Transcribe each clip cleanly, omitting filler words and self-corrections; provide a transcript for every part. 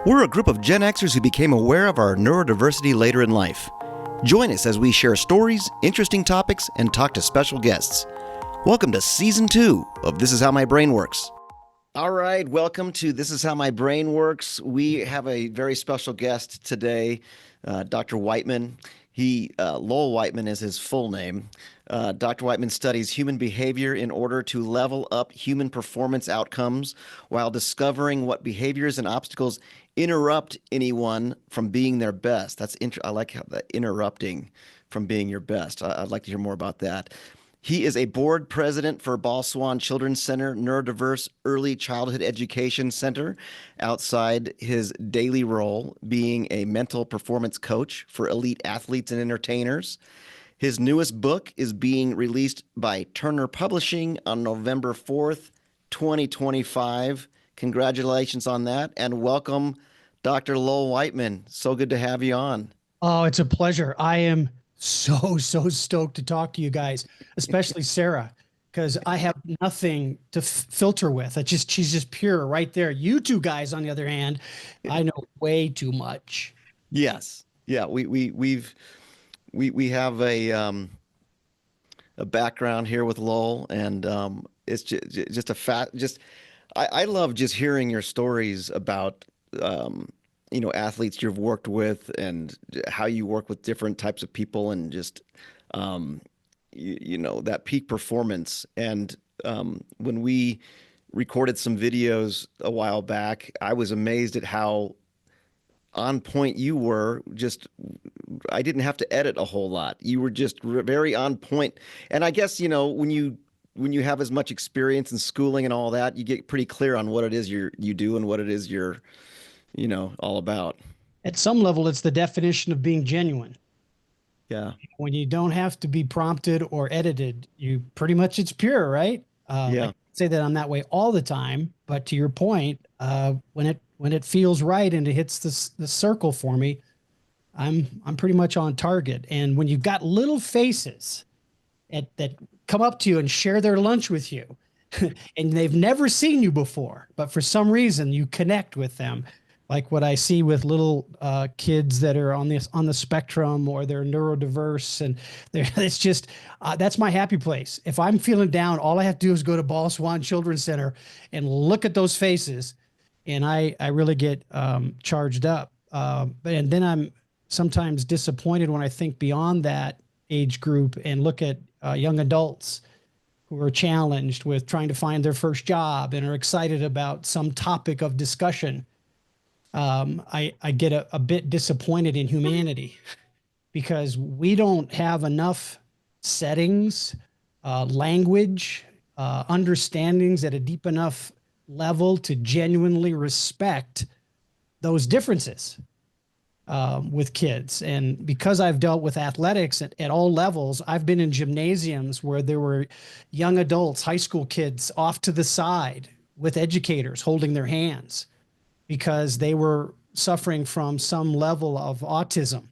We're a group of Gen Xers who became aware of our neurodiversity later in life. Join us as we share stories, interesting topics, and talk to special guests. Welcome to Season 2 of This Is How My Brain Works. All right, welcome to This Is How My Brain Works. We have a very special guest today, Dr. Wightman. Lowell Wightman is his full name. Dr. Wightman studies human behavior in order to level up human performance outcomes while discovering what behaviors and obstacles interrupt anyone from being their best. I like how that interrupting from being your best. I'd like to hear more about that. He is a board president for Ball Swan Children's Center Neurodiverse Early Childhood Education Center, outside his daily role being a mental performance coach for elite athletes and entertainers. His newest book is being released by Turner Publishing on November 4th, 2025. Congratulations on that, and welcome, Dr. Lowell Wightman. So good to have you on. Oh, it's a pleasure. I am so stoked to talk to you guys, especially Sarah, because I have nothing to filter with. She's just pure right there. You two guys, on the other hand, I know way too much. Yes. Yeah. We have a background here with Lowell, and it's just a fact. I love just hearing your stories about athletes you've worked with and how you work with different types of people, and just that peak performance. And when we recorded some videos a while back, I was amazed at how on point you were. I didn't have to edit a whole lot. You were just very on point. And I guess, when you have as much experience in schooling and all that, you get pretty clear on what it is you do and what it is you're all about. At some level, it's the definition of being genuine. Yeah. When you don't have to be prompted or edited, it's pure, right? Yeah. I say that I'm that way all the time, but to your point, when it feels right and it hits the circle for me, I'm pretty much on target. And when you've got little faces that come up to you and share their lunch with you, and they've never seen you before, but for some reason you connect with them, like what I see with little kids that are on the spectrum, or they're neurodiverse, and it's just that's my happy place. If I'm feeling down, all I have to do is go to Ball Swan Children's Center and look at those faces, and I really get charged up. And then I'm sometimes disappointed when I think beyond that age group and look at young adults who are challenged with trying to find their first job and are excited about some topic of discussion. I get a bit disappointed in humanity, because we don't have enough settings, language, understandings at a deep enough level to genuinely respect those differences with kids. And because I've dealt with athletics at all levels, I've been in gymnasiums where there were young adults, high school kids off to the side with educators holding their hands, because they were suffering from some level of autism,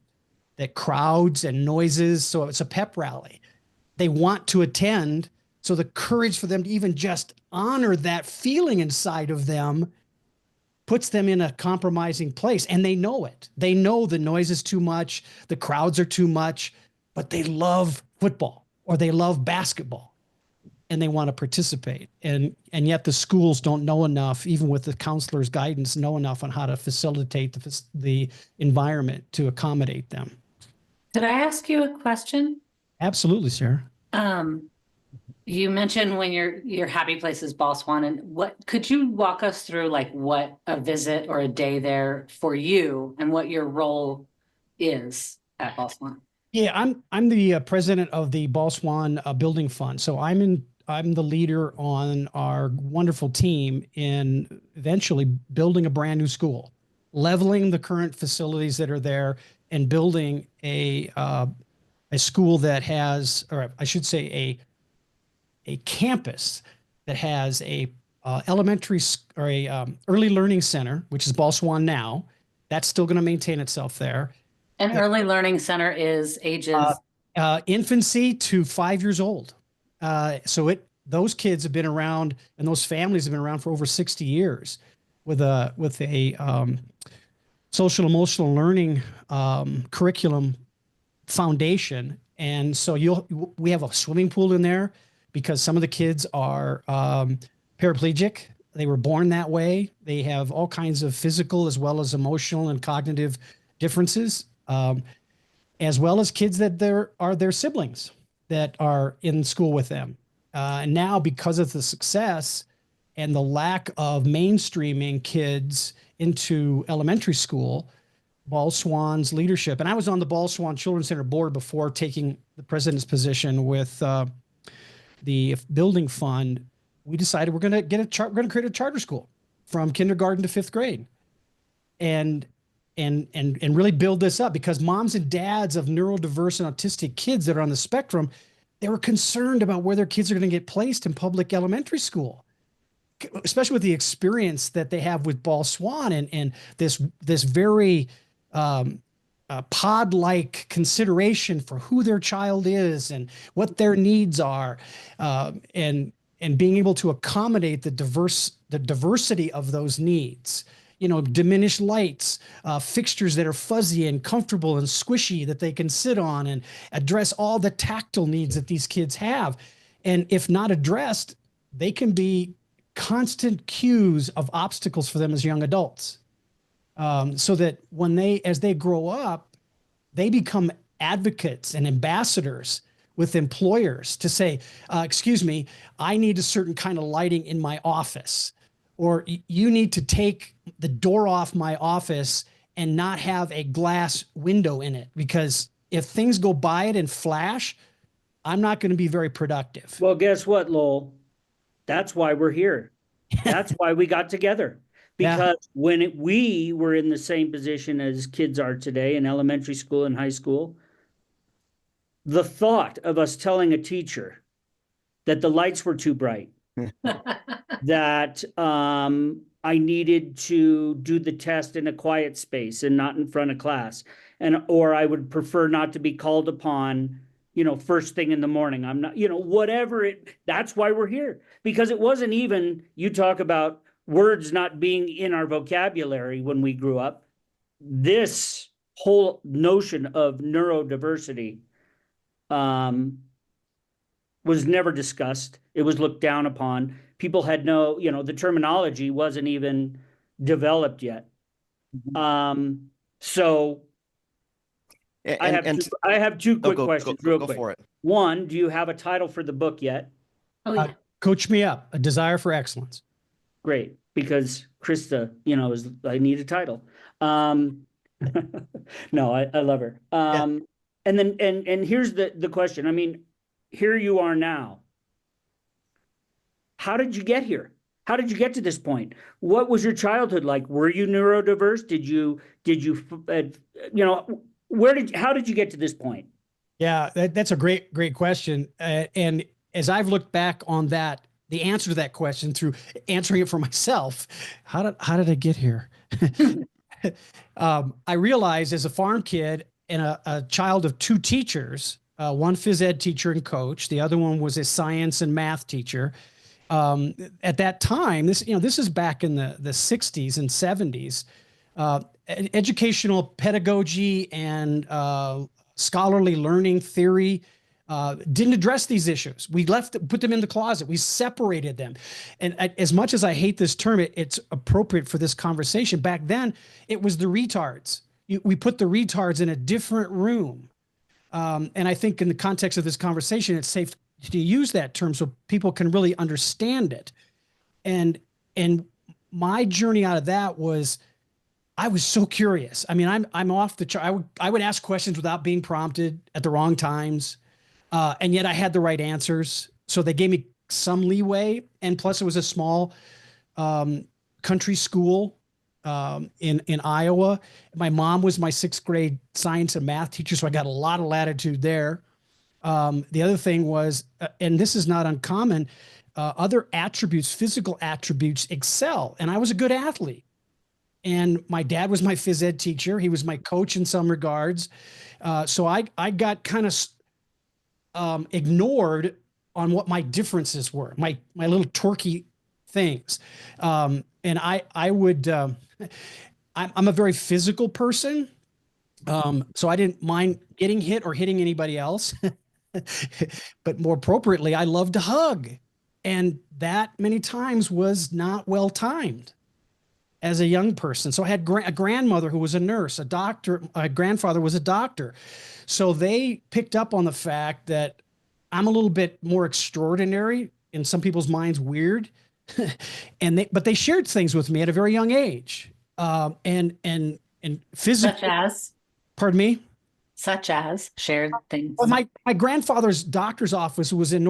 that crowds and noises. So it's a pep rally. They want to attend. So the courage for them to even just honor that feeling inside of them puts them in a compromising place. And they know it. They know the noise is too much, the crowds are too much, but they love football or they love basketball, and they want to participate. And yet the schools don't know enough, even with the counselor's guidance, know enough on how to facilitate the environment to accommodate them. Could I ask you a question? Absolutely, Sarah. You mentioned when your happy place is Ball Swan, and could you walk us through like what a visit or a day there for you and what your role is at Ball Swan? Yeah, I'm the president of the Ball Swan Building Fund. So I'm the leader on our wonderful team in eventually building a brand new school, leveling the current facilities that are there, and building a school that has, or I should say a campus that has a elementary or a early learning center, which is Ball Swan now. That's still going to maintain itself there. An early learning center is ages? Infancy to 5 years old. Those kids have been around, and those families have been around for over 60 years with a social emotional learning curriculum foundation. And so we have a swimming pool in there because some of the kids are paraplegic. They were born that way. They have all kinds of physical as well as emotional and cognitive differences, as well as kids that are their siblings that are in school with them. And now, because of the success and the lack of mainstreaming kids into elementary school, Ball Swan's leadership, and I was on the Ball Swan Children's Center board before taking the president's position with the building fund. We decided we're going to create a charter school from kindergarten to 5th grade, and really build this up, because moms and dads of neurodiverse and autistic kids that are on the spectrum, they were concerned about where their kids are going to get placed in public elementary school, especially with the experience that they have with Ball Swan and this very pod-like consideration for who their child is and what their needs are, and being able to accommodate the diversity of those needs. You know, diminished lights, fixtures that are fuzzy and comfortable and squishy that they can sit on, and address all the tactile needs that these kids have. And if not addressed, they can be constant cues of obstacles for them as young adults. So that as they grow up, they become advocates and ambassadors with employers to say, excuse me, I need a certain kind of lighting in my office, or you need to take the door off my office and not have a glass window in it, because if things go by it and flash, I'm not going to be very productive. Well, guess what, Lowell? That's why we're here. That's why we got together. Because when we were in the same position as kids are today in elementary school and high school, the thought of us telling a teacher that the lights were too bright, that I needed to do the test in a quiet space and not in front of class, or I would prefer not to be called upon, first thing in the morning. I'm not, whatever that's why we're here. Because it wasn't even, you talk about words not being in our vocabulary when we grew up. This whole notion of neurodiversity was never discussed. It was looked down upon. People had the terminology wasn't even developed yet. So I have two quick questions real quick. For it. One, do you have a title for the book yet? Oh, yeah. Coach Me Up, A Desire for Excellence. Great, because Krista, I need a title. No, I love her. And then and here's the question. I mean, here you are now. How did you get here? How did you get to this point? What was your childhood like? Were you neurodiverse? How did you get to this point? Yeah, that's a great question. And as I've looked back on that, the answer to that question through answering it for myself, how did I get here? I realized as a farm kid and a child of two teachers, one phys ed teacher and coach, the other one was a science and math teacher. At that time, this is back in the 60s and 70s, educational pedagogy and scholarly learning theory didn't address these issues. We put them in the closet. We separated them. And as much as I hate this term, it's appropriate for this conversation. Back then, it was the retards. We put the retards in a different room. And I think in the context of this conversation, it's safe to use that term so people can really understand it. And my journey out of that was, I was so curious. I mean, I'm off the chart. I would ask questions without being prompted at the wrong times. And yet I had the right answers. So they gave me some leeway. And plus it was a small country school in Iowa. My mom was my 6th grade science and math teacher, so I got a lot of latitude there. The other thing was, and this is not uncommon, other attributes, physical attributes excel. And I was a good athlete. And my dad was my phys ed teacher. He was my coach in some regards. So I got kind of ignored on what my differences were, my little torquey things. And I I'm a very physical person. So I didn't mind getting hit or hitting anybody else. But more appropriately, I love to hug. And that many times was not well timed as a young person. So I had a grandmother who was a nurse, a doctor, my grandfather was a doctor. So they picked up on the fact that I'm a little bit more extraordinary, in some people's minds, weird. But they shared things with me at a very young age. And physically. Such as? Pardon me? Such as shared things. Well, my grandfather's doctor's office was in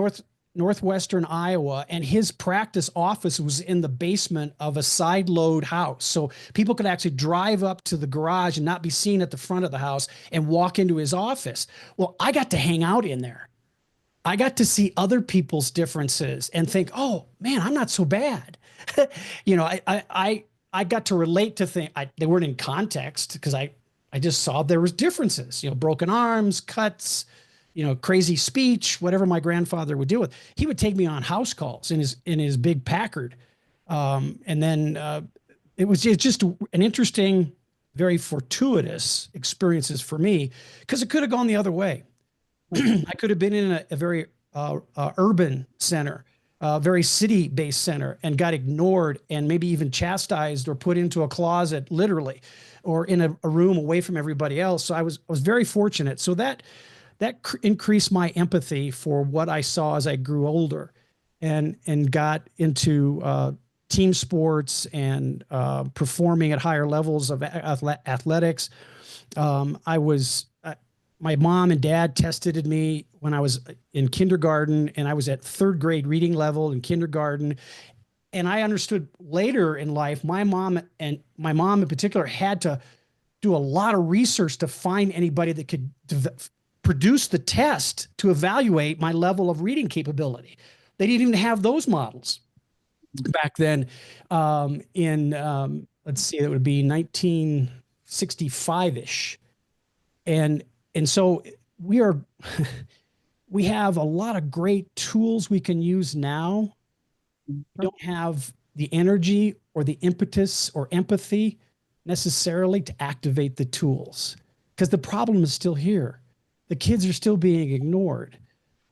northwestern Iowa, and his practice office was in the basement of a side load house. So people could actually drive up to the garage and not be seen at the front of the house and walk into his office. Well, I got to hang out in there. I got to see other people's differences and think, oh man, I'm not so bad. I got to relate to things. They weren't in context because I just saw there was differences, broken arms, cuts, crazy speech, whatever my grandfather would deal with. He would take me on house calls in his big Packard. And then it was just an interesting, very fortuitous experiences for me, because it could have gone the other way. I could have been in a very urban center, very city-based center, and got ignored and maybe even chastised or put into a closet, literally, or in a room away from everybody else. So I was very fortunate. So that increased my empathy for what I saw as I grew older, and got into team sports and performing at higher levels of athletics. My mom and dad tested me when I was in kindergarten, and I was at third grade reading level in kindergarten. And I understood later in life, my mom in particular had to do a lot of research to find anybody that could produce the test to evaluate my level of reading capability. They didn't even have those models back then. Let's see, it would be 1965-ish. And so we have a lot of great tools we can use now. We don't have the energy or the impetus or empathy necessarily to activate the tools, because the problem is still here. The kids are still being ignored.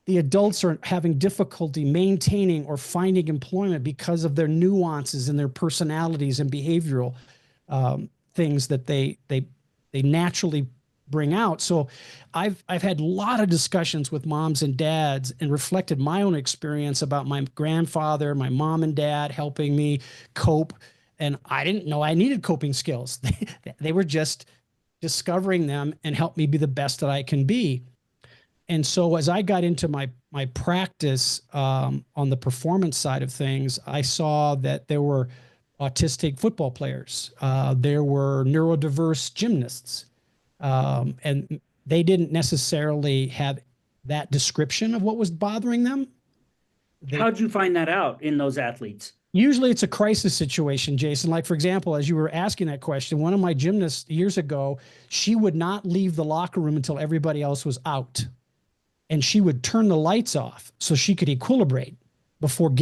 The adults are having difficulty maintaining or finding employment because of their nuances and their personalities and behavioral things that they naturally bring out. So I've had a lot of discussions with moms and dads and reflected my own experience about my grandfather, my mom and dad helping me cope. And I didn't know I needed coping skills. They were just discovering them and helped me be the best that I can be. And so as I got into my practice on the performance side of things, I saw that there were autistic football players. There were neurodiverse gymnasts. And they didn't necessarily have that description of what was bothering them. How'd you find that out in those athletes? Usually it's a crisis situation, Jason. Like, for example, as you were asking that question, one of my gymnasts years ago, she would not leave the locker room until everybody else was out. And she would turn the lights off so she could equilibrate before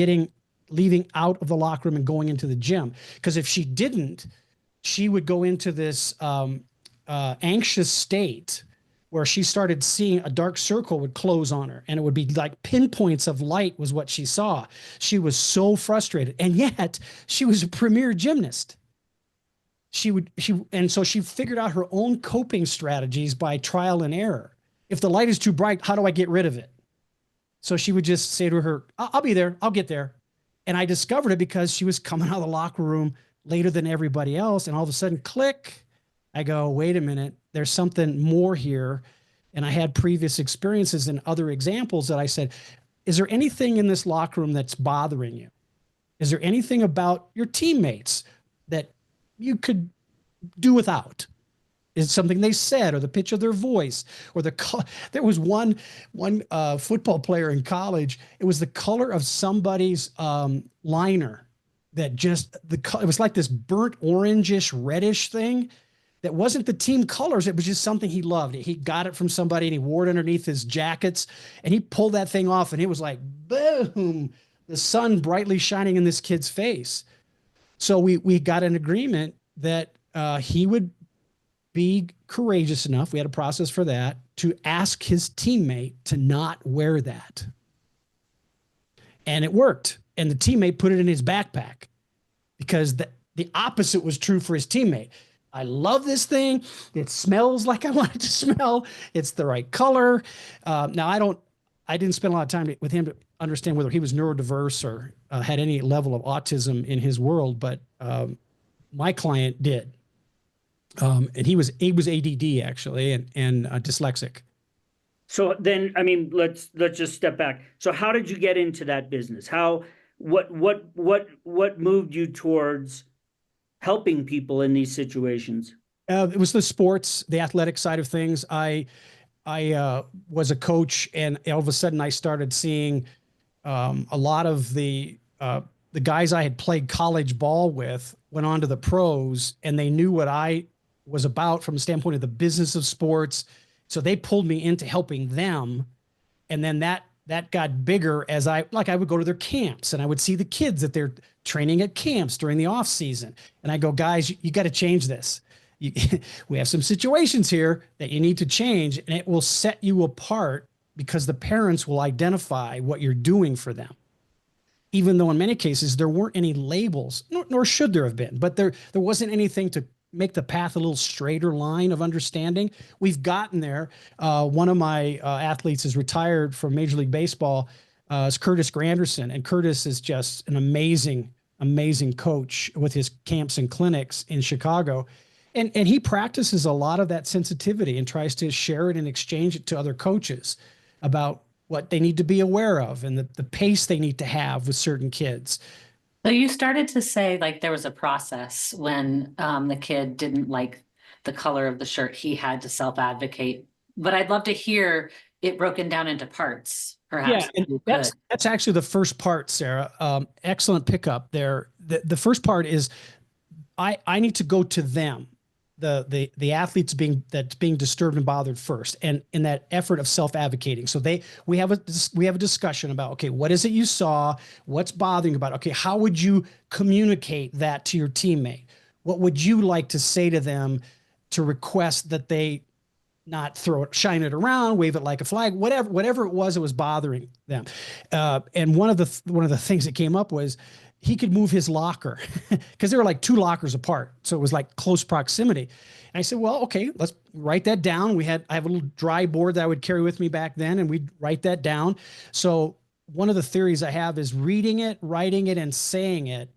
leaving out of the locker room and going into the gym. Because if she didn't, she would go into this anxious state where she started seeing a dark circle would close on her, and it would be like pinpoints of light was what she saw. She was so frustrated, and yet she was a premier gymnast. And so she figured out her own coping strategies by trial and error. If the light is too bright, how do I get rid of it? So she would just say to her, I'll be there. I'll get there. And I discovered it because she was coming out of the locker room later than everybody else. And all of a sudden, click, I go, wait a minute, there's something more here. And I had previous experiences and other examples that I said, is there anything in this locker room that's bothering you? Is there anything about your teammates that you could do without? Is it something they said, or the pitch of their voice, or there was one football player in college. It was the color of somebody's liner that it was like this burnt orangish reddish thing that wasn't the team colors. It was just something he loved. He got it from somebody and he wore it underneath his jackets, and he pulled that thing off and it was like, boom, the sun brightly shining in this kid's face. So we got an agreement that he would be courageous enough, we had a process for that, to ask his teammate to not wear that. And it worked. And the teammate put it in his backpack, because the opposite was true for his teammate. I love this thing. It smells like I want it to smell. It's the right color. Now I didn't spend a lot of time with him to understand whether he was neurodiverse or had any level of autism in his world, but my client did. And he was ADD actually, and dyslexic. So then, I mean, let's just step back. So how did you get into that business? What moved you towards helping people in these situations? It was the sports, the athletic side of things. I was a coach, and all of a sudden I started seeing a lot of the guys I had played college ball with went on to the pros, and they knew what I was about from the standpoint of the business of sports. So they pulled me into helping them. And then that got bigger as I would go to their camps, and I would see the kids that they're training at camps during the off season. And I go, guys, you got to change this. We have some situations here that you need to change, and it will set you apart, because the parents will identify what you're doing for them. Even though in many cases there weren't any labels, nor should there have been, but there wasn't anything to make the path a little straighter line of understanding. We've gotten there. One of my athletes is retired from Major League Baseball. Is Curtis Granderson, and Curtis is just an amazing coach with his camps and clinics in Chicago. And he practices a lot of that sensitivity and tries to share it and exchange it to other coaches about what they need to be aware of and the pace they need to have with certain kids. So you started to say like there was a process when the kid didn't like the color of the shirt, he had to self-advocate. But I'd love to hear it broken down into parts, perhaps. Yeah, and that's actually the first part, Sarah. Excellent pickup there. The first part is I need to go to them, the athletes that's being disturbed and bothered first, and in that effort of self-advocating. So we have a discussion about, okay, what is it you saw? What's bothering you about it? Okay, how would you communicate that to your teammate? What would you like to say to them to request that they not shine it around, wave it like a flag, whatever it was bothering them. And one of the things that came up was he could move his locker because there were like 2 lockers apart. So it was like close proximity. And I said, well, okay, let's write that down. I have a little dry board that I would carry with me back then, and we'd write that down. So one of the theories I have is reading it, writing it, and saying it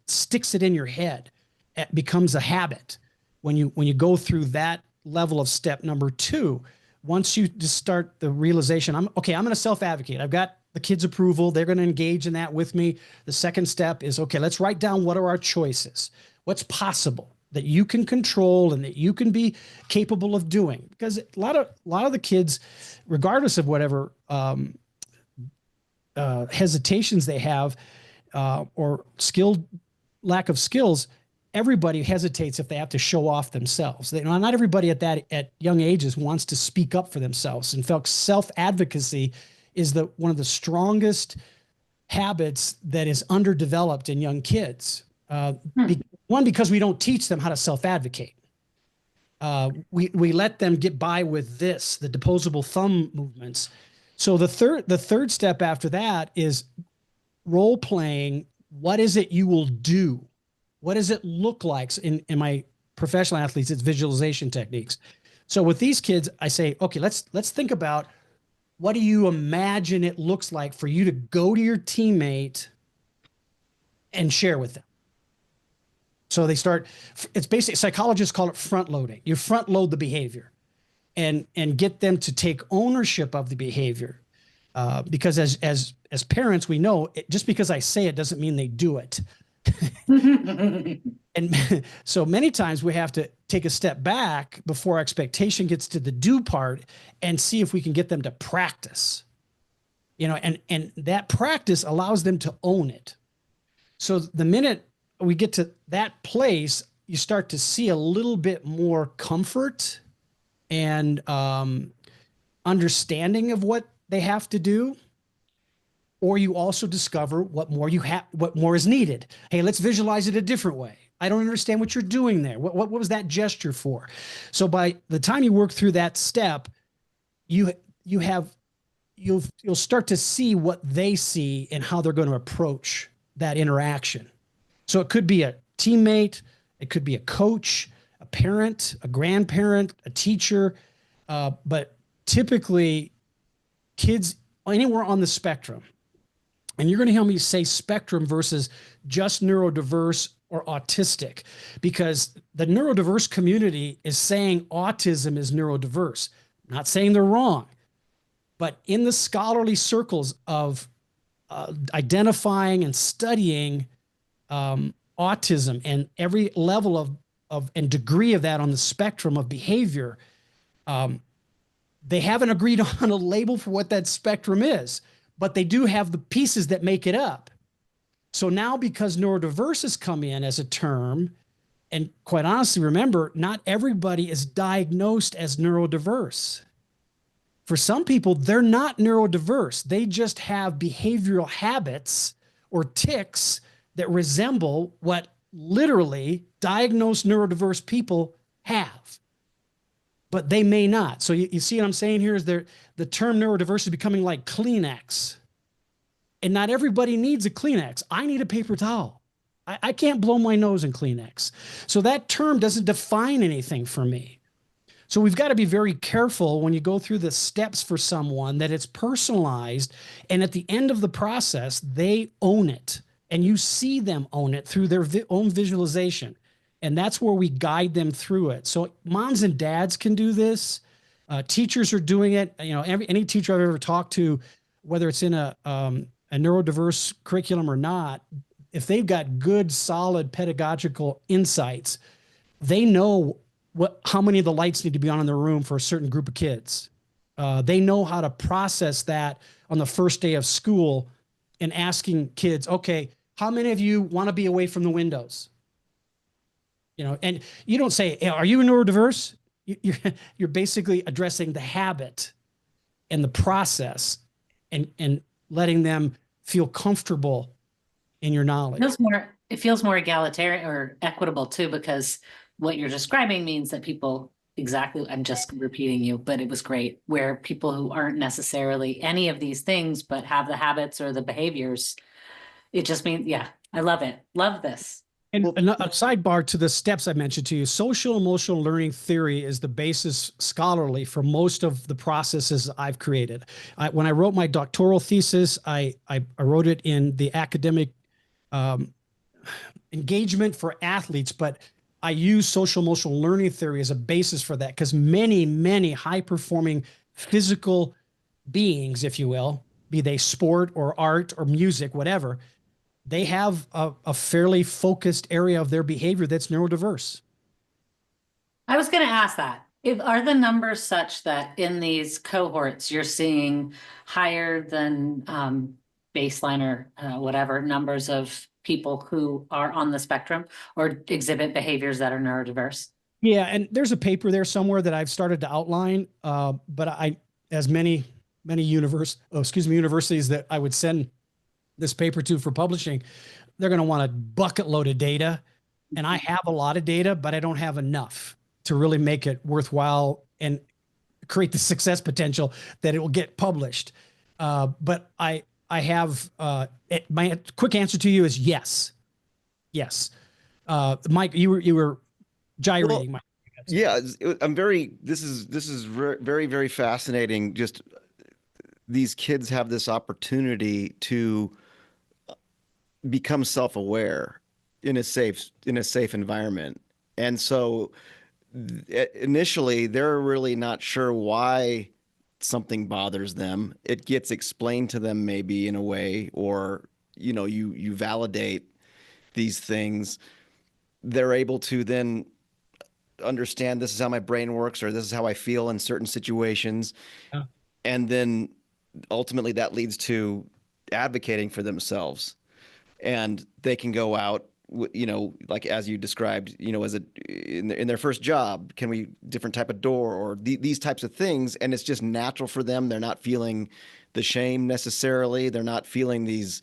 sticks it in your head. It becomes a habit. When you go through that level of step number 2, once you just start the realization, I'm going to self-advocate. I've got the kids' approval. They're going to engage in that with me. The second step is, okay, let's write down what are our choices. What's possible that you can control and that you can be capable of doing? Because a lot of the kids, regardless of whatever hesitations they have or lack of skills, everybody hesitates if they have to show off themselves. Not everybody at young ages wants to speak up for themselves. In fact, self-advocacy is one of the strongest habits that is underdeveloped in young kids. One, because we don't teach them how to self-advocate. We let them get by with the deposable thumb movements. So the third step after that is role playing. What is it you will do? What does it look like? In my professional athletes, it's visualization techniques. So with these kids, I say, okay, let's think about, what do you imagine it looks like for you to go to your teammate and share with them? So it's basically, psychologists call it front loading. You front load the behavior and get them to take ownership of the behavior. Because as parents, we know just because I say it doesn't mean they do it. And so many times we have to take a step back before expectation gets to the do part and see if we can get them to practice, and that practice allows them to own it. So the minute we get to that place, you start to see a little bit more comfort and understanding of what they have to do. Or you also discover what more is needed. Hey, let's visualize it a different way. I don't understand what you're doing there. What was that gesture for? So by the time you work through that step, you'll start to see what they see and how they're going to approach that interaction. So it could be a teammate, it could be a coach, a parent, a grandparent, a teacher, but typically kids anywhere on the spectrum. And you're going to hear me say spectrum versus just neurodiverse or autistic, because the neurodiverse community is saying autism is neurodiverse. I'm not saying they're wrong, but in the scholarly circles of identifying and studying autism and every level of and degree of that on the spectrum of behavior, they haven't agreed on a label for what that spectrum is, but they do have the pieces that make it up. So now, because neurodiverse has come in as a term, and quite honestly, remember, not everybody is diagnosed as neurodiverse. For some people, they're not neurodiverse. They just have behavioral habits or tics that resemble what literally diagnosed neurodiverse people have, but they may not. So you see what I'm saying here is the term neurodiverse is becoming like Kleenex. And not everybody needs a Kleenex. I need a paper towel. I can't blow my nose in Kleenex. So that term doesn't define anything for me. So we've got to be very careful when you go through the steps for someone that it's personalized, and at the end of the process, they own it. And you see them own it through their own visualization. And that's where we guide them through it. So moms and dads can do this. Teachers are doing it. Any teacher I've ever talked to, whether it's in a neurodiverse curriculum or not, if they've got good, solid pedagogical insights, they know how many of the lights need to be on in the room for a certain group of kids. They know how to process that on the first day of school and asking kids, okay, how many of you want to be away from the windows? And you don't say, hey, are you neurodiverse? You're basically addressing the habit and the process and letting them feel comfortable in your knowledge. It feels more egalitarian or equitable too, because what you're describing means that people I'm just repeating you, but it was great, where people who aren't necessarily any of these things, but have the habits or the behaviors, it just means, yeah, I love it. Love this. And a sidebar to the steps I mentioned to you, social emotional learning theory is the basis scholarly for most of the processes I've created. When I wrote my doctoral thesis, I wrote it in the academic engagement for athletes, but I use social emotional learning theory as a basis for that, because many, many high-performing physical beings, if you will, be they sport or art or music, whatever, they have a fairly focused area of their behavior that's neurodiverse. I was going to ask that. Are the numbers such that in these cohorts you're seeing higher than baseline or whatever numbers of people who are on the spectrum or exhibit behaviors that are neurodiverse? Yeah, and there's a paper there somewhere that I've started to outline, but as many universities that I would send this paper to for publishing, they're going to want a bucket load of data. And I have a lot of data, but I don't have enough to really make it worthwhile and create the success potential that it will get published. But I have, my quick answer to you is yes. Yes. Mike, you were gyrating. Mike. Yeah, this is very, very fascinating. Just these kids have this opportunity to become self-aware in a safe environment. And so initially they're really not sure why something bothers them. It gets explained to them maybe in a way, or you validate these things. They're able to then understand this is how my brain works, or this is how I feel in certain situations. Yeah. And then ultimately that leads to advocating for themselves, and they can go out, like as you described, in their first job, different type of door or these types of things. And it's just natural for them. They're not feeling the shame necessarily. They're not feeling these,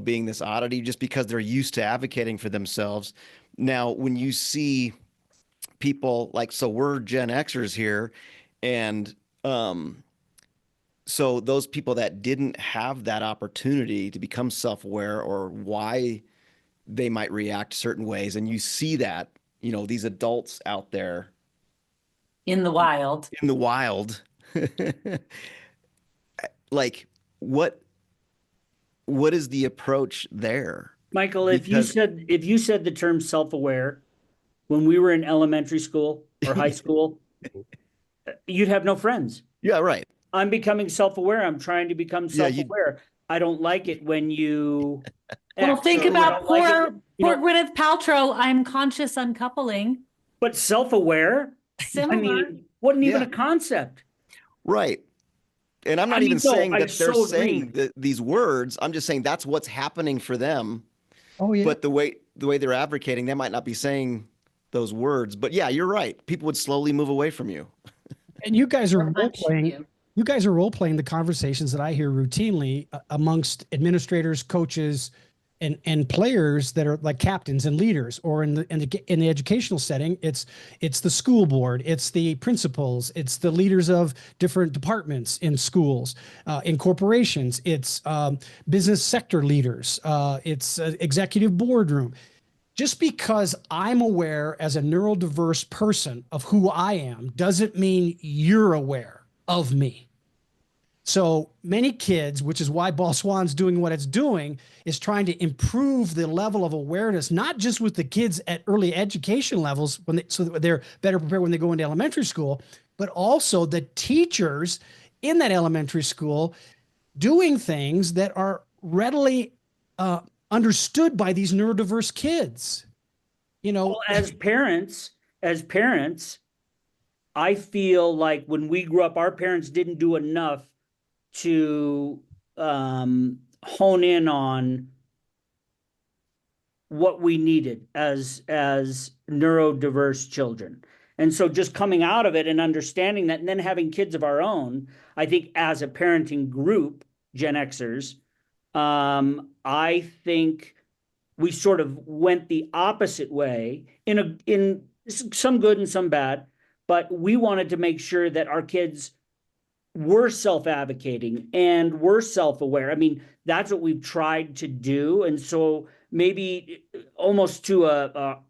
being this oddity, just because they're used to advocating for themselves. Now, when you see people like, so we're Gen Xers here, and so those people that didn't have that opportunity to become self-aware, or why they might react certain ways, and you see that, you know, these adults out there In the wild. in the wild, like what is the approach there? Michael, if you said the term self-aware when we were in elementary school or high school, you'd have no friends. Yeah, right. I'm becoming self-aware. I'm trying to become self-aware. I don't like it when you. Well, think about poor Gwyneth Paltrow. I'm conscious uncoupling. But self-aware, Similar. I mean, wasn't even a concept. Right. And I'm not even saying that they're saying these words. I'm just saying that's what's happening for them. Oh yeah. But the way they're advocating, they might not be saying those words. But yeah, you're right. People would slowly move away from you. And you guys are role playing. You guys are role playing the conversations that I hear routinely amongst administrators, coaches, and players that are like captains and leaders, or in the educational setting, it's the school board, it's the principals, it's the leaders of different departments in schools, in corporations, it's business sector leaders, it's executive boardroom. Just because I'm aware as a neurodiverse person of who I am doesn't mean you're aware of me. So many kids, which is why Ball Swan's doing what it's doing, is trying to improve the level of awareness, not just with the kids at early education levels, so that they're better prepared when they go into elementary school, but also the teachers in that elementary school doing things that are readily understood by these neurodiverse kids. You know, well, as parents, I feel like when we grew up, our parents didn't do enough to hone in on what we needed as neurodiverse children. And so just coming out of it and understanding that, and then having kids of our own, I think as a parenting group, Gen Xers, I think we sort of went the opposite way in some good and some bad, but we wanted to make sure that our kids were self-advocating and were self-aware. I mean, that's what we've tried to do. And so maybe almost to a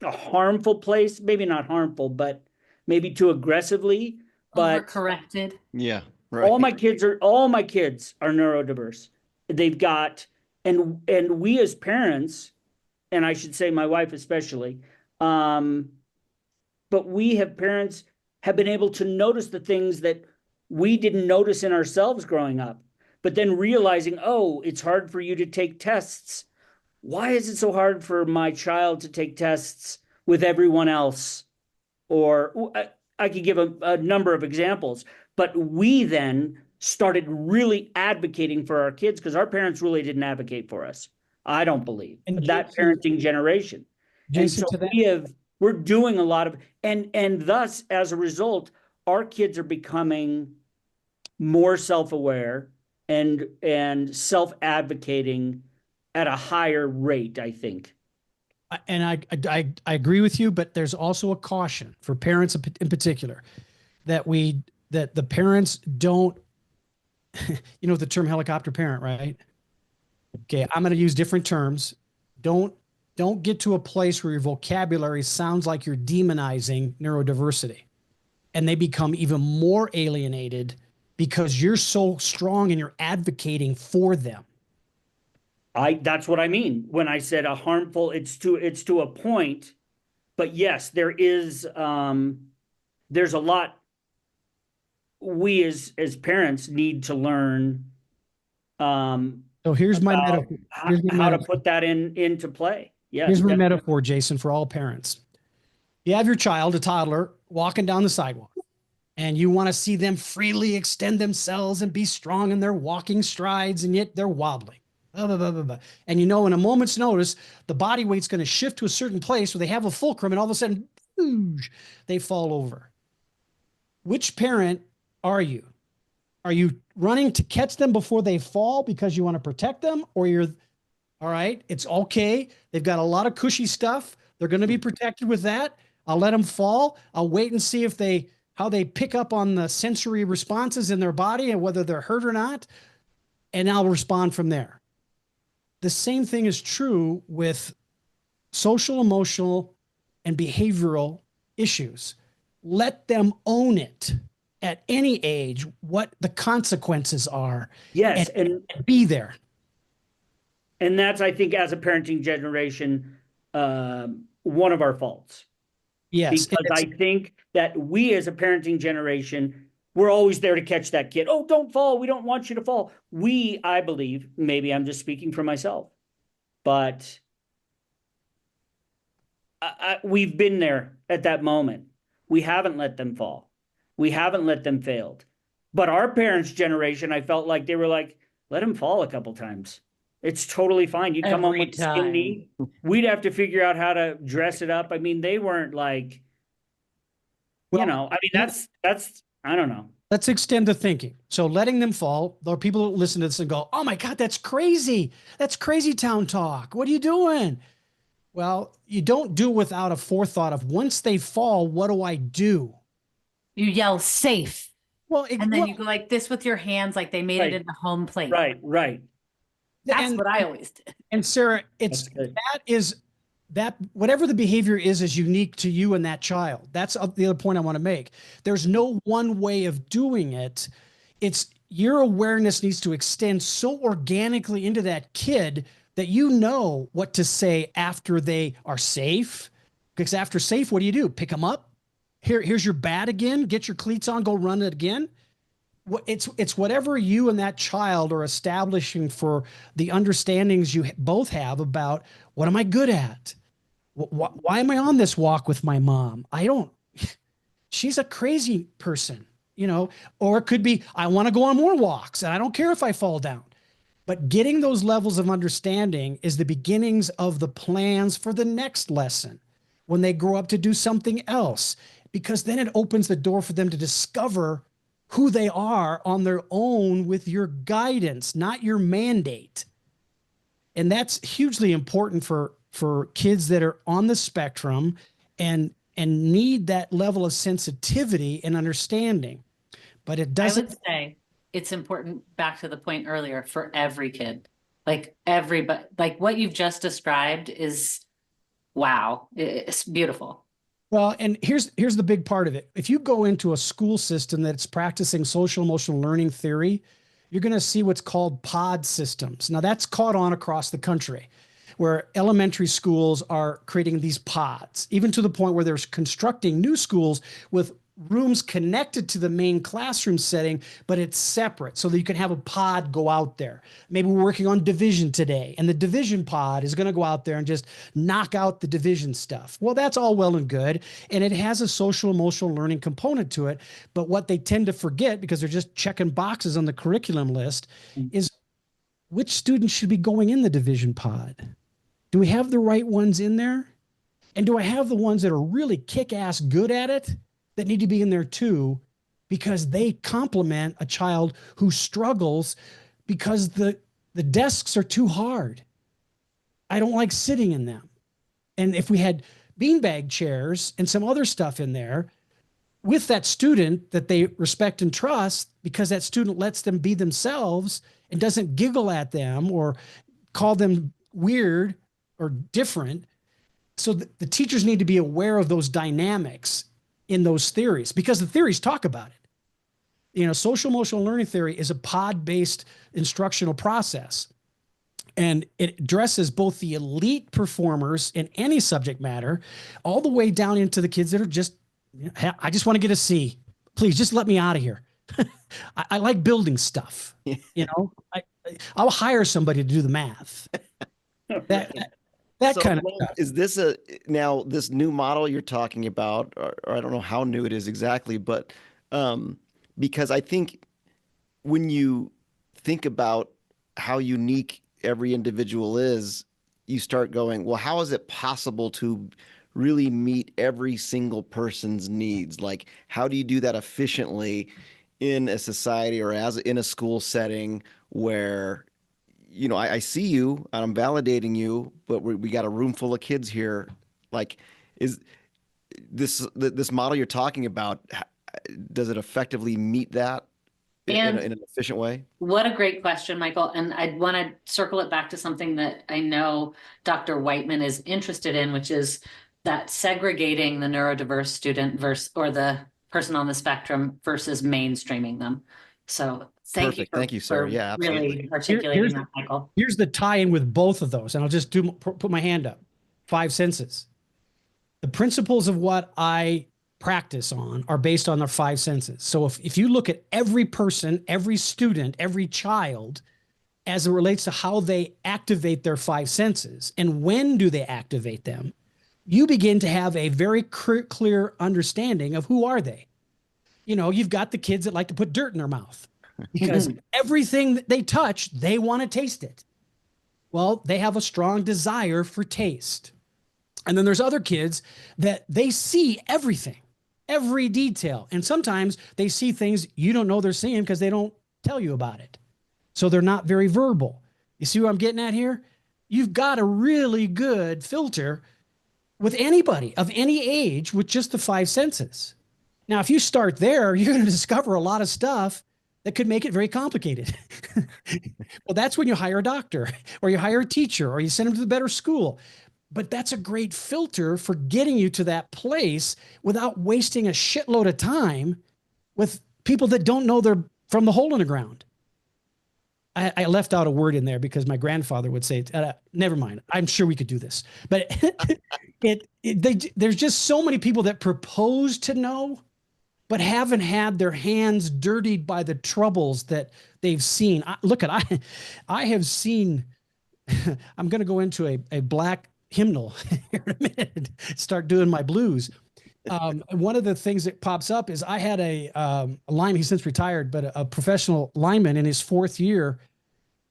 harmful place, maybe not harmful, but maybe too aggressively. But corrected. Yeah. Right. All my kids are neurodiverse. They've got, and we as parents, and I should say my wife especially, but parents have been able to notice the things that we didn't notice in ourselves growing up, but then realizing, oh, it's hard for you to take tests. Why is it so hard for my child to take tests with everyone else? Or I could give a number of examples, but we then started really advocating for our kids because our parents really didn't advocate for us. I don't believe that parenting generation. Jason, and so we're doing a lot of, and thus, as a result, our kids are becoming more self-aware and self-advocating at a higher rate, I think. And I agree with you, but there's also a caution for parents in particular that the parents don't, you know, the term helicopter parent, right? Okay, I'm going to use different terms. Don't get to a place where your vocabulary sounds like you're demonizing neurodiversity, and they become even more alienated because you're so strong and you're advocating for them. That's what I mean when I said a harmful. It's to a point, but yes, there's a lot we as parents need to learn. So here's my metaphor. How to put that into play. Yes, here's my metaphor, Jason, for all parents. You have your child, a toddler, walking down the sidewalk, and you want to see them freely extend themselves and be strong in their walking strides, and yet they're wobbling. Blah, blah, blah, blah, blah. And you know, in a moment's notice, the body weight's going to shift to a certain place where they have a fulcrum, and all of a sudden, they fall over. Which parent are you? Are you running to catch them before they fall because you want to protect them, or All right. It's okay. They've got a lot of cushy stuff. They're going to be protected with that. I'll let them fall. I'll wait and see how they pick up on the sensory responses in their body and whether they're hurt or not. And I'll respond from there. The same thing is true with social, emotional, and behavioral issues. Let them own it at any age, what the consequences are. Yes, and be there. And that's, I think, as a parenting generation, one of our faults. Yes. Because I think that we as a parenting generation, we're always there to catch that kid. Oh, don't fall. We don't want you to fall. I believe, maybe I'm just speaking for myself, but we've been there at that moment. We haven't let them fall. We haven't let them fail. But our parents' generation, I felt like they were like, let him fall a couple times. It's totally fine. You come home with skin knee. We'd have to figure out how to dress it up. I mean, they weren't like, I mean, that's, I don't know. Let's extend the thinking. So letting them fall, there are people that listen to this and go, oh my God, that's crazy. That's crazy town talk. What are you doing? Well, you don't do it without a forethought of once they fall, what do I do? You yell safe. Well, and then you go like this with your hands, like they made it into home plate. Right. That's what I always did. And Sarah, that whatever the behavior is unique to you and that child. That's the other point I want to make. There's no one way of doing it. It's your awareness needs to extend so organically into that kid that you know what to say after they are safe. Because after safe, what do? Pick them up. Here's your bat again. Get your cleats on. Go run it again. It's whatever you and that child are establishing for the understandings you both have about what am I good at? Why am I on this walk with my mom? She's a crazy person, or it could be, I want to go on more walks and I don't care if I fall down. But getting those levels of understanding is the beginnings of the plans for the next lesson when they grow up to do something else, because then it opens the door for them to discover who they are on their own with your guidance, not your mandate. And that's hugely important for kids that are on the spectrum and need that level of sensitivity and understanding. But it doesn't. I would say it's important, back to the point earlier, for every kid. Like everybody, like what you've just described is, wow, it's beautiful. Well, and here's the big part of it. If you go into a school system that's practicing social emotional learning theory, you're going to see what's called pod systems. Now that's caught on across the country, where elementary schools are creating these pods, even to the point where they're constructing new schools with rooms connected to the main classroom setting, but it's separate so that you can have a pod go out there. Maybe we're working on division today, and the division pod is going to go out there and just knock out the division stuff. Well, that's all well and good, and it has a social emotional learning component to it. But what they tend to forget, because they're just checking boxes on the curriculum list, is which students should be going in the division pod. Do we have the right ones in there? And do I have the ones that are really kick-ass good at it that need to be in there too, because they complement a child who struggles because the desks are too hard. I don't like sitting in them. And if we had beanbag chairs and some other stuff in there with that student that they respect and trust, because that student lets them be themselves and doesn't giggle at them or call them weird or different. So the teachers need to be aware of those dynamics in those theories, because the theories talk about it. Social emotional learning theory is a pod-based instructional process, and it addresses both the elite performers in any subject matter all the way down into the kids that are just, I just want to get a C. Please just let me out of here. I like building stuff. I'll hire somebody to do the math. That kind of stuff. Is this now this new model you're talking about, or I don't know how new it is exactly, but because I think when you think about how unique every individual is, you start going, well, how is it possible to really meet every single person's needs? Like, how do you do that efficiently in a society or in a school setting where I see you and I'm validating you, but we got a room full of kids here. Like, is this model you're talking about, does it effectively meet that in an efficient way? What a great question, Michael. And I want to circle it back to something that I know Dr. Wightman is interested in, which is that segregating the neurodiverse student or the person on the spectrum versus mainstreaming them. So thank you, sir. Yeah, absolutely. Really articulating that, Michael. Here's the tie-in with both of those, and I'll just put my hand up. 5 senses. The principles of what I practice on are based on their 5 senses. So if you look at every person, every student, every child, as it relates to how they activate their 5 senses and when do they activate them, you begin to have a very clear understanding of who are they. You've got the kids that like to put dirt in their mouth because everything that they touch, they want to taste it. Well, they have a strong desire for taste. And then there's other kids that they see everything, every detail. And sometimes they see things you don't know they're seeing because they don't tell you about it. So they're not very verbal. You see what I'm getting at here? You've got a really good filter with anybody of any age with just the 5 senses. Now, if you start there, you're going to discover a lot of stuff that could make it very complicated. Well, that's when you hire a doctor or you hire a teacher or you send them to the better school. But that's a great filter for getting you to that place without wasting a shitload of time with people that don't know they're from the hole in the ground. I left out a word in there because my grandfather would say, never mind. I'm sure we could do this. But there's just so many people that propose to know, but haven't had their hands dirtied by the troubles that they've seen. I have seen, I'm going to go into a black hymnal here in a minute, start doing my blues. One of the things that pops up is I had a lineman, he's since retired, but a professional lineman in his 4th year.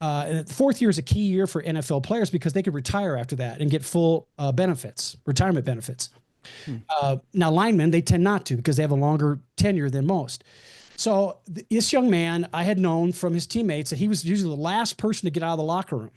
And the 4th year is a key year for NFL players because they could retire after that and get full benefits, retirement benefits. Now linemen, they tend not to because they have a longer tenure than most. So this young man, I had known from his teammates that he was usually the last person to get out of the locker room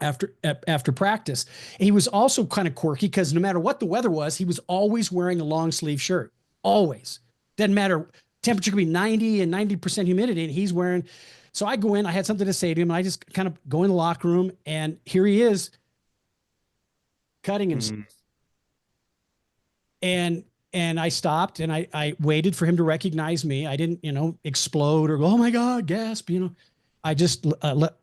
after practice. And he was also kind of quirky because no matter what the weather was, he was always wearing a long sleeve shirt. Always. Doesn't matter. Temperature could be 90 and 90% humidity and he's wearing. So I go in, I had something to say to him and I just kind of go in the locker room and here he is cutting himself. And I stopped and I waited for him to recognize me. I didn't, explode or go, oh my God, gasp, I just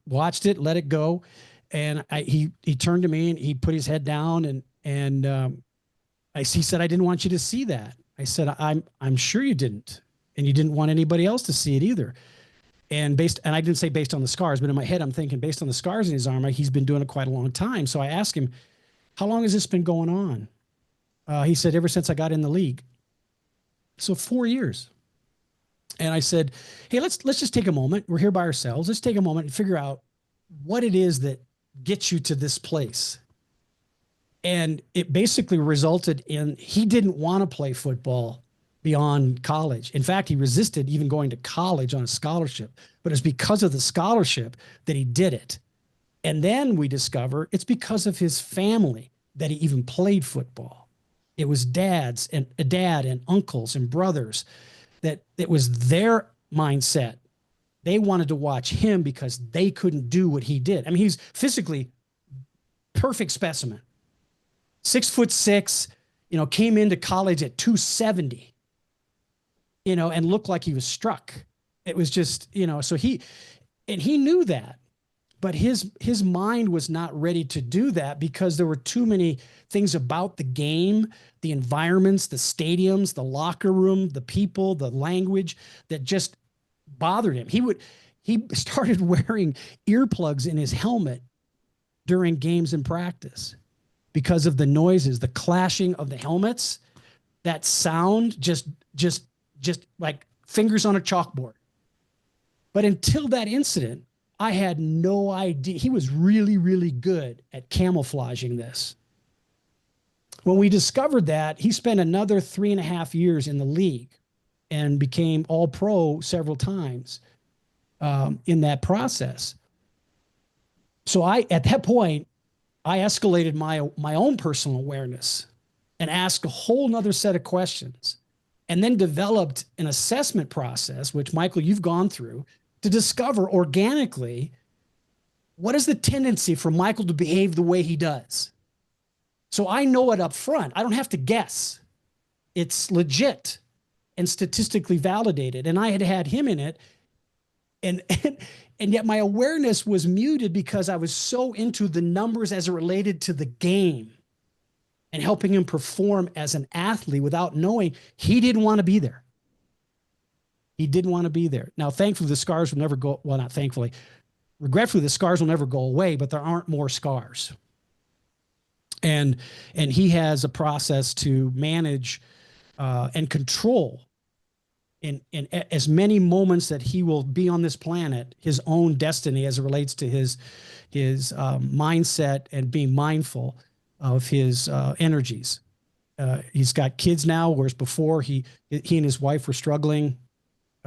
watched it, let it go. And he turned to me and he put his head down and he said, I didn't want you to see that. I said, I'm sure you didn't. And you didn't want anybody else to see it either. And I didn't say based on the scars, but in my head, I'm thinking based on the scars in his arm, he's been doing it quite a long time. So I asked him, how long has this been going on? He said, ever since I got in the league. So 4 years. And I said, hey, let's just take a moment. We're here by ourselves. Let's take a moment and figure out what it is that gets you to this place. And it basically resulted in he didn't want to play football beyond college. In fact, he resisted even going to college on a scholarship, but it's because of the scholarship that he did it. And then we discover it's because of his family that he even played football. It was dad and uncles and brothers that it was their mindset. They wanted to watch him because they couldn't do what he did. I mean, he's physically perfect specimen. 6'6", came into college at 270, and looked like he was struck. It was just, so he knew that, but his mind was not ready to do that because there were too many things about the game, the environments, the stadiums, the locker room, the people, the language that just bothered him. He started wearing earplugs in his helmet during games and practice because of the noises, the clashing of the helmets, that sound, just like fingers on a chalkboard. But until that incident, I had no idea. He was really, really good at camouflaging this. When we discovered that, he spent another 3.5 years in the league and became all pro several times in that process. So at that point, I escalated my own personal awareness and asked a whole nother set of questions, and then developed an assessment process, which, Michael, you've gone through, to discover organically what is the tendency for Michael to behave the way he does. So I know it up front. I don't have to guess. It's legit and statistically validated. And I had him in it. And yet my awareness was muted because I was so into the numbers as it related to the game and helping him perform as an athlete without knowing he didn't want to be there. He didn't want to be there. Now, thankfully, the scars will never go, well, not thankfully, regretfully, the scars will never go away, but there aren't more scars. And he has a process to manage and control in as many moments that he will be on this planet, his own destiny as it relates to his mindset and being mindful of his energies. He's got kids now, whereas before he and his wife were struggling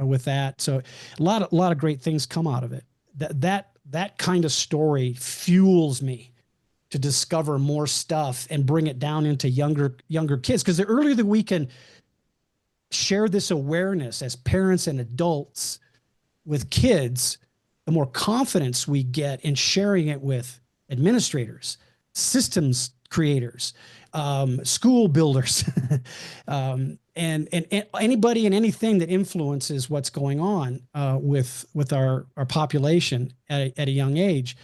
with that. So a lot of great things come out of it. That kind of story fuels me to discover more stuff and bring it down into younger kids. Because the earlier that we can share this awareness as parents and adults with kids, the more confidence we get in sharing it with administrators, systems creators, school builders, and anybody and anything that influences what's going on with our population at a young age.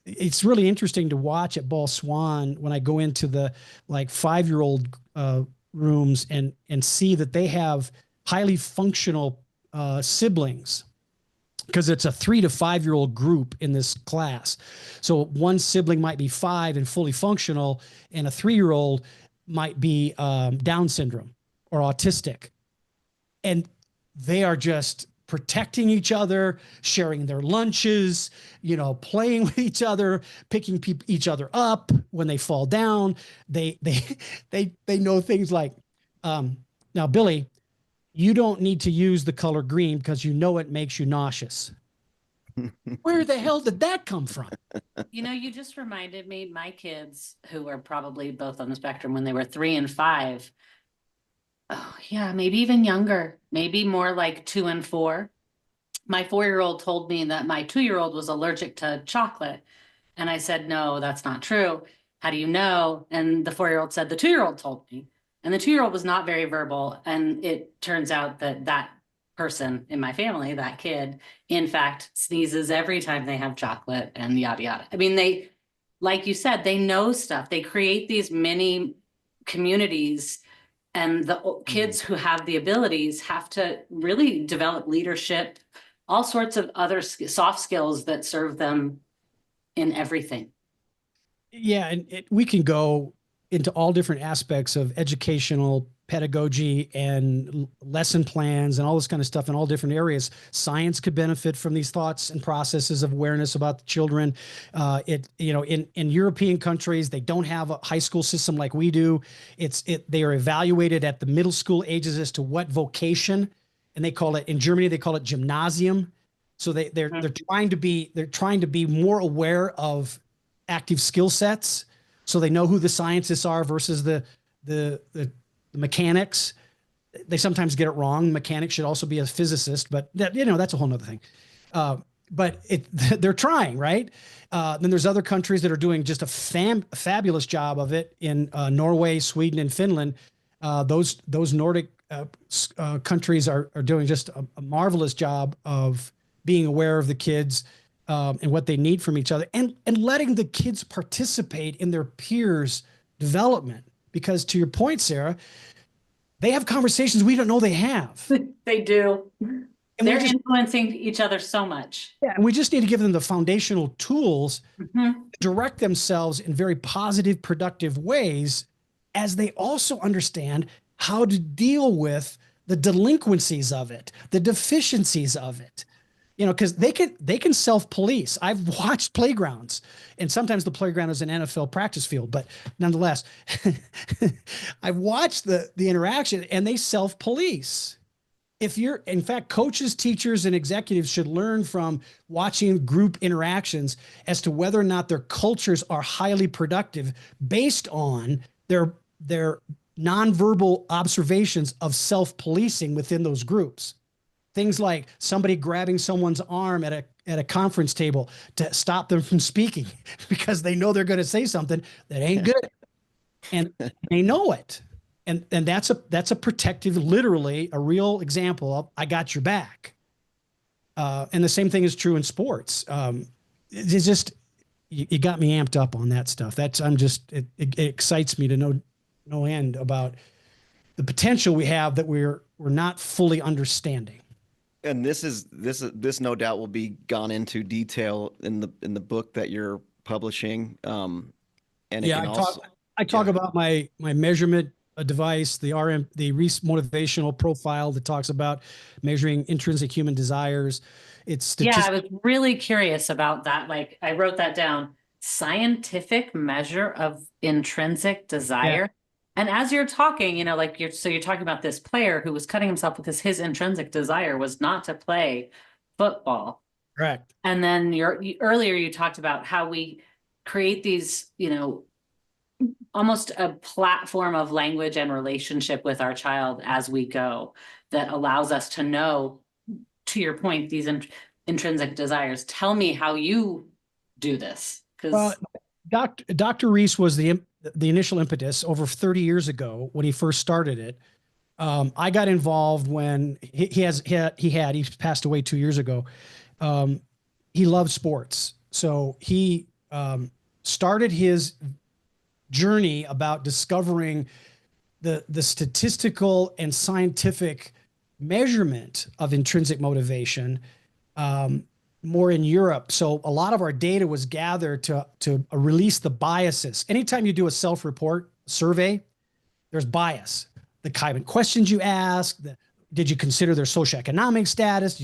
It's really interesting to watch at Ball Swan when I go into the 5-year-old rooms and see that they have highly functional siblings, because it's a 3 to 5-year-old group in this class. So one sibling might be 5 and fully functional, and a 3-year-old might be Down syndrome or autistic. And they are just protecting each other, sharing their lunches, playing with each other, picking each other up when they fall down. They know things like, now, Billy, you don't need to use the color green because it makes you nauseous. Where the hell did that come from? You just reminded me, my kids, who were probably both on the spectrum when they were 3 and 5. Oh yeah, maybe even younger, maybe more like 2 and 4. My 4-year-old told me that my 2-year-old was allergic to chocolate. And I said, no, that's not true. How do you know? And the 4-year-old said, the 2-year-old told me. And the 2-year-old was not very verbal. And it turns out that person in my family, that kid, in fact, sneezes every time they have chocolate and yada, yada. I mean, they, like you said, they know stuff. They create these mini communities, and the kids who have the abilities have to really develop leadership, all sorts of other soft skills that serve them in everything. Yeah, and we can go into all different aspects of educational pedagogy and lesson plans and all this kind of stuff in all different areas. Science could benefit from these thoughts and processes of awareness about the children. In European countries, they don't have a high school system like we do. They are evaluated at the middle school ages as to what vocation, and they call it, in Germany, they call it gymnasium. So they're trying to be more aware of active skill sets, so they know who the scientists are versus the mechanics. They sometimes get it wrong. Mechanics should also be a physicist, but that's a whole nother thing. But they're trying, right? Then there's other countries that are doing just a fabulous job of it in Norway, Sweden, and Finland. Those Nordic countries are doing just a marvelous job of being aware of the kids and what they need from each other, and letting the kids participate in their peers' development. Because to your point, Sarah, they have conversations we don't know they have. They do. And they're influencing each other so much. Yeah, and we just need to give them the foundational tools to direct themselves in very positive, productive ways, as they also understand how to deal with the delinquencies of it, the deficiencies of it. Because they can self-police. I've watched playgrounds, and sometimes the playground is an NFL practice field, but nonetheless, I've watched the interaction, and they self-police. in fact, coaches, teachers, and executives should learn from watching group interactions as to whether or not their cultures are highly productive based on their nonverbal observations of self-policing within those groups. Things like somebody grabbing someone's arm at a conference table to stop them from speaking because they know they're going to say something that ain't good. And they know it. And that's a protective, literally a real example of I got your back. And the same thing is true in sports. It's just, you got me amped up on that stuff. It excites me to no end about the potential we have that we're not fully understanding. And this no doubt will be gone into detail in the book that you're publishing. And yeah, I talk about my measurement device, the Reiss Motivational Profile that talks about measuring intrinsic human desires. Yeah, I was really curious about that. Like, I wrote that down. Scientific measure of intrinsic desire. Yeah. And as you're talking, you know, like you're talking about this player who was cutting himself because his intrinsic desire was not to play football. Correct. And then earlier you talked about how we create these, you know, almost a platform of language and relationship with our child as we go that allows us to know, to your point, these intrinsic desires. Tell me how you do this. Because Dr. Reiss was the initial impetus over 30 years ago when he first started it. I got involved when he passed away 2 years ago. He loved sports. So he started his journey about discovering the statistical and scientific measurement of intrinsic motivation more in Europe. So a lot of our data was gathered to release the biases. Anytime you do a self-report survey, there's bias. The kind of questions you ask, did you consider their socioeconomic status,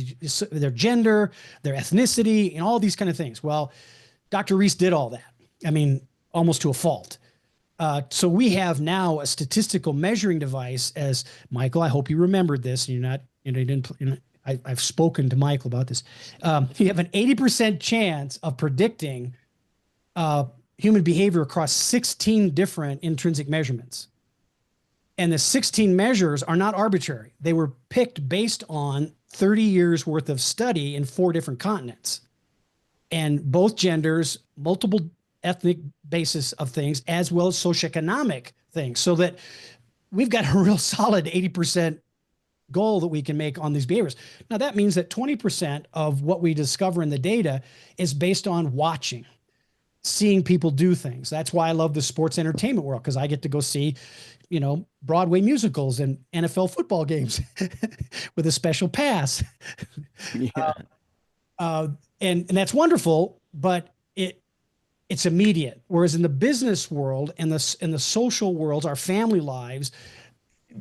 their gender, their ethnicity, and all these kind of things. Well, Dr. Reiss did all that. I mean, almost to a fault. So we have now a statistical measuring device, as Michael, I hope you remembered this. I've spoken to Michael about this. You have an 80% chance of predicting human behavior across 16 different intrinsic measurements. And the 16 measures are not arbitrary. They were picked based on 30 years worth of study in 4 different continents. And both genders, multiple ethnic basis of things, as well as socioeconomic things, so that we've got a real solid 80% goal that we can make on these behaviors. Now, that means that 20% of what we discover in the data is based on watching, seeing people do things. That's why I love the sports entertainment world, because I get to go see, you know, Broadway musicals and NFL football games with a special pass. Yeah. And that's wonderful, but it's immediate. Whereas in the business world and in the social worlds, our family lives,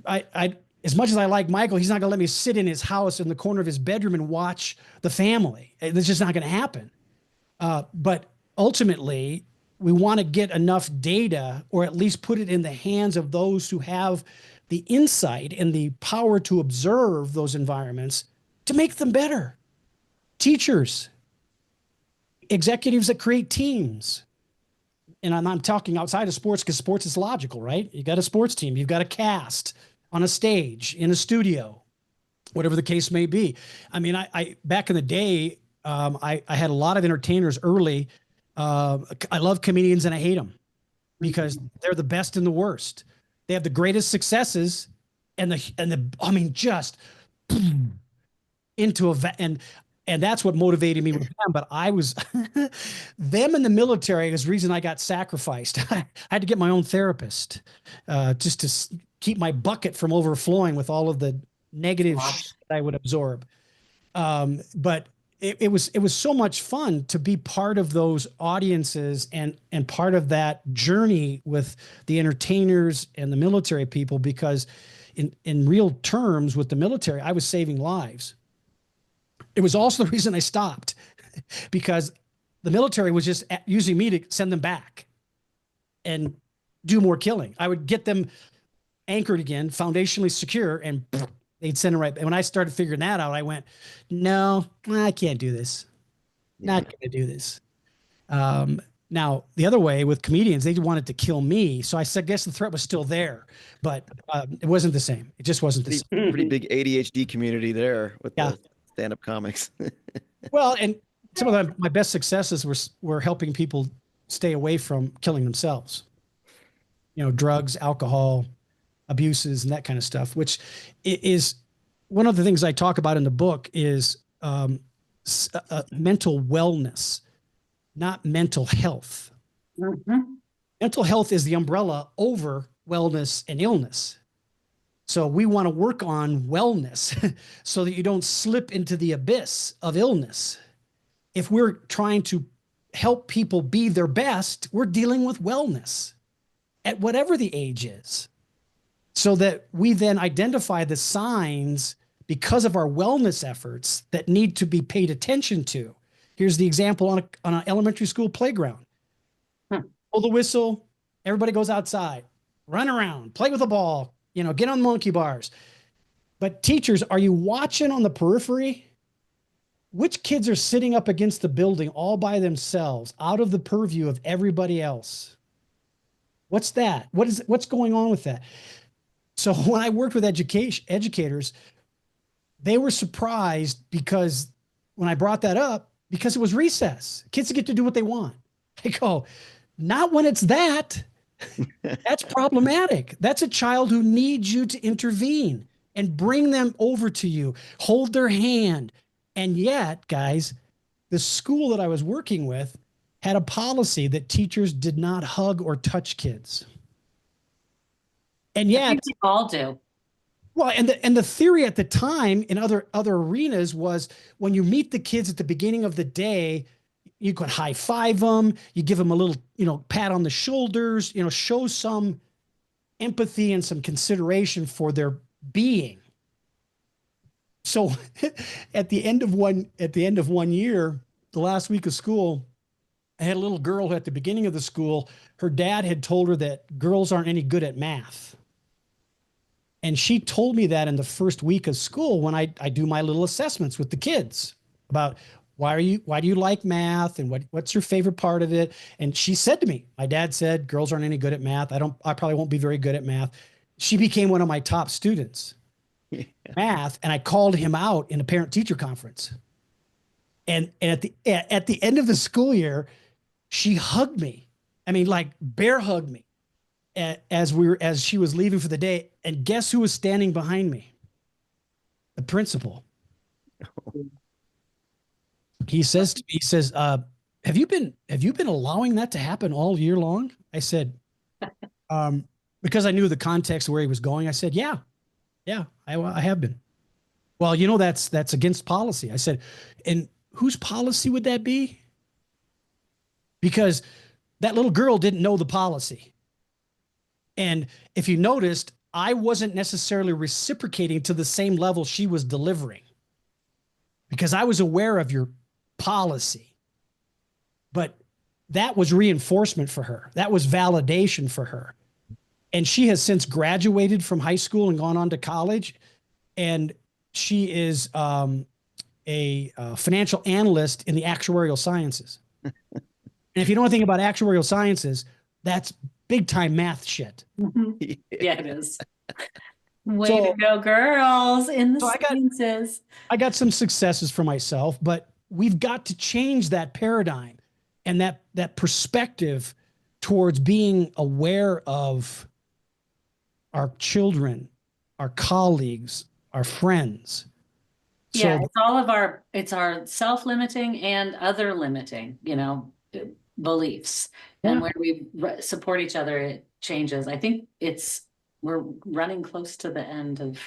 I as much as I like Michael, he's not going to let me sit in his house in the corner of his bedroom and watch the family. It's just not going to happen. But ultimately, we want to get enough data, or at least put it in the hands of those who have the insight and the power to observe those environments to make them better. Teachers, executives that create teams. And I'm talking outside of sports, because sports is logical, right? You got a sports team, you've got a cast on a stage, in a studio, whatever the case may be. I mean, I back in the day, I had a lot of entertainers early. I love comedians and I hate them because they're the best and the worst. They have the greatest successes and I mean, just into and that's what motivated me with them. But I was them in the military is the reason I got sacrificed. I had to get my own therapist just to keep my bucket from overflowing with all of the negative that I would absorb. But it was so much fun to be part of those audiences and part of that journey with the entertainers and the military people, because in real terms with the military, I was saving lives. It was also the reason I stopped, because the military was just using me to send them back and do more killing. I would get them anchored again, foundationally secure, and they'd send them right. And when I started figuring that out, I went, no, I can't do this. Not going to do this. Now, the other way with comedians, they wanted to kill me. So I said, I guess the threat was still there, but it wasn't the same. It just wasn't the same. Pretty big ADHD community there with the stand-up comics. Well, and some of my best successes were helping people stay away from killing themselves. Drugs, alcohol, abuses, and that kind of stuff, which is one of the things I talk about in the book is mental wellness, not mental health. Mm-hmm. Mental health is the umbrella over wellness and illness. So we want to work on wellness so that you don't slip into the abyss of illness. If we're trying to help people be their best, we're dealing with wellness at whatever the age is, so that we then identify the signs because of our wellness efforts that need to be paid attention to. Here's the example on an elementary school playground. Pull the whistle, everybody goes outside, run around, play with the ball, get on monkey bars. But teachers, are you watching on the periphery? Which kids are sitting up against the building all by themselves, out of the purview of everybody else? What's that? What's going on with that? So when I worked with educators, they were surprised because when I brought that up, because it was recess, kids get to do what they want. I go, not when it's that. That's problematic. That's a child who needs you to intervene and bring them over to you, hold their hand. And yet, guys, the school that I was working with had a policy that teachers did not hug or touch kids. And yet, I think we all do. Well, and the theory at the time in other arenas was when you meet the kids at the beginning of the day, you could high five them, you give them a little, pat on the shoulders, show some empathy and some consideration for their being. So at the end of one year, the last week of school, I had a little girl who at the beginning of the school, her dad had told her that girls aren't any good at math. And she told me that in the first week of school when I do my little assessments with the kids about why do you like math and what's your favorite part of it? And she said to me, my dad said, girls aren't any good at math. I probably won't be very good at math. She became one of my top students, math. And I called him out in a parent teacher conference. And at the end of the school year, she hugged me. I mean, like bear hugged me as she was leaving for the day. And guess who was standing behind me? The principal. He says, have you been allowing that to happen all year long? I said, because I knew the context of where he was going. I said, yeah, I have been. Well, that's against policy. I said, and whose policy would that be? Because that little girl didn't know the policy. And if you noticed, I wasn't necessarily reciprocating to the same level she was delivering because I was aware of your policy. But that was reinforcement for her. That was validation for her. And she has since graduated from high school and gone on to college. And she is a financial analyst in the actuarial sciences. And if you know anything about actuarial sciences, that's big time math shit. Yeah, it is. Way to go, girls in the sciences. I got some successes for myself, but we've got to change that paradigm and that perspective towards being aware of our children, our colleagues, our friends. Yeah, so it's our self-limiting and other limiting, beliefs. Yeah. And when we support each other, it changes. I think we're running close to the end of.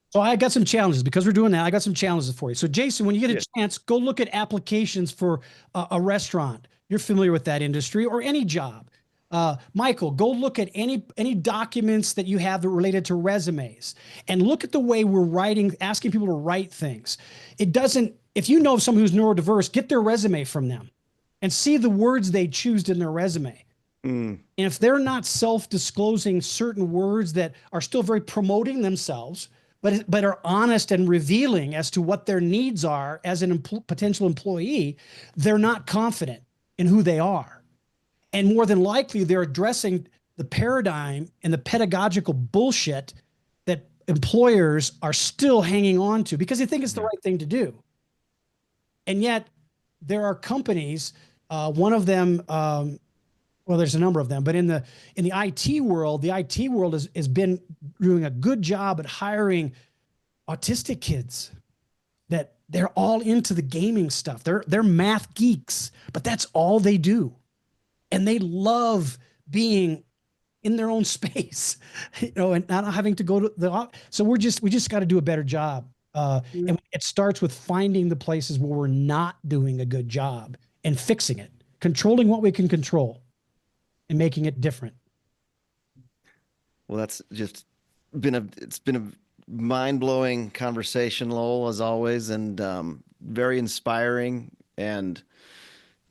So I got some challenges because we're doing that. I got some challenges for you. So Jason, when you get a chance, go look at applications for a restaurant. You're familiar with that industry or any job. Michael, go look at any documents that you have that related to resumes and look at the way we're writing, asking people to write things. If you know someone who's neurodiverse, get their resume from them and see the words they choose in their resume. And if they're not self-disclosing certain words that are still very promoting themselves, but are honest and revealing as to what their needs are as an potential employee, they're not confident in who they are. And more than likely, they're addressing the paradigm and the pedagogical bullshit that employers are still hanging on to because they think it's the right thing to do. And yet there are companies, one of them, well, there's a number of them, but in the IT world, the IT world has been doing a good job at hiring autistic kids that they're all into the gaming stuff. They're math geeks, but that's all they do. And they love being in their own space, and not having to go to so we just got to do a better job. And it starts with finding the places where we're not doing a good job and fixing it, controlling what we can control and making it different. Well, that's just it's been a mind-blowing conversation, Lowell, as always, and very inspiring,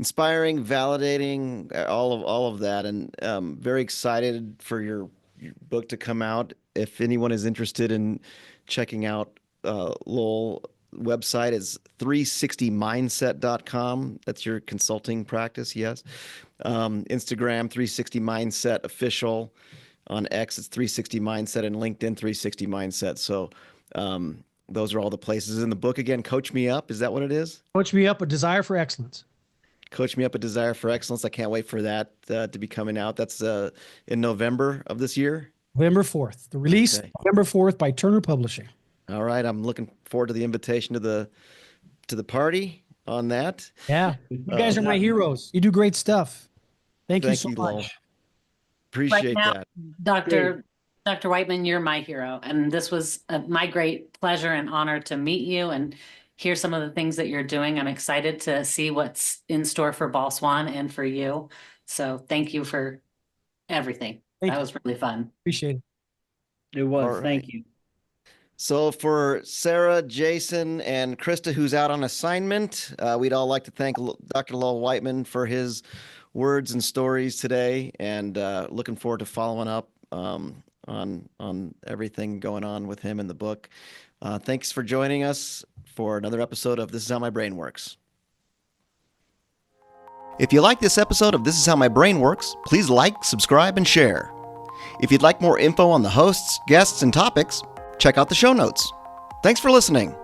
validating, all of that, and very excited for your book to come out. If anyone is interested in checking out Lowell, website is 360mindset.com. That's your consulting practice, yes. Instagram 360 Mindset Official. On X it's 360 Mindset, and LinkedIn 360 Mindset. So those are all the places. In the book, again, Coach Me Up, is that what it is? Coach Me Up, A Desire for Excellence. Coach Me Up, A Desire for Excellence. I can't wait for that to be coming out. That's in November of this year? November 4th. The release, okay. November 4th by Turner Publishing. All right. I'm looking forward to the invitation to the party on that. Yeah. You guys are my heroes. You do great stuff. Thank you so much. Lowell. Appreciate that. Dr. Wightman, you're my hero. And this was my great pleasure and honor to meet you and hear some of the things that you're doing. I'm excited to see what's in store for Ball Swan and for you. So thank you for everything. That was really fun. Appreciate it. It was. All right. Thank you. So for Sarah, Jason, and Krista, who's out on assignment, we'd all like to thank Dr. Lowell Wightman for his words and stories today, and looking forward to following up on everything going on with him in the book. Thanks for joining us for another episode of This Is How My Brain Works. If you like this episode of This Is How My Brain Works, please like, subscribe, and share. If you'd like more info on the hosts, guests, and topics, check out the show notes. Thanks for listening.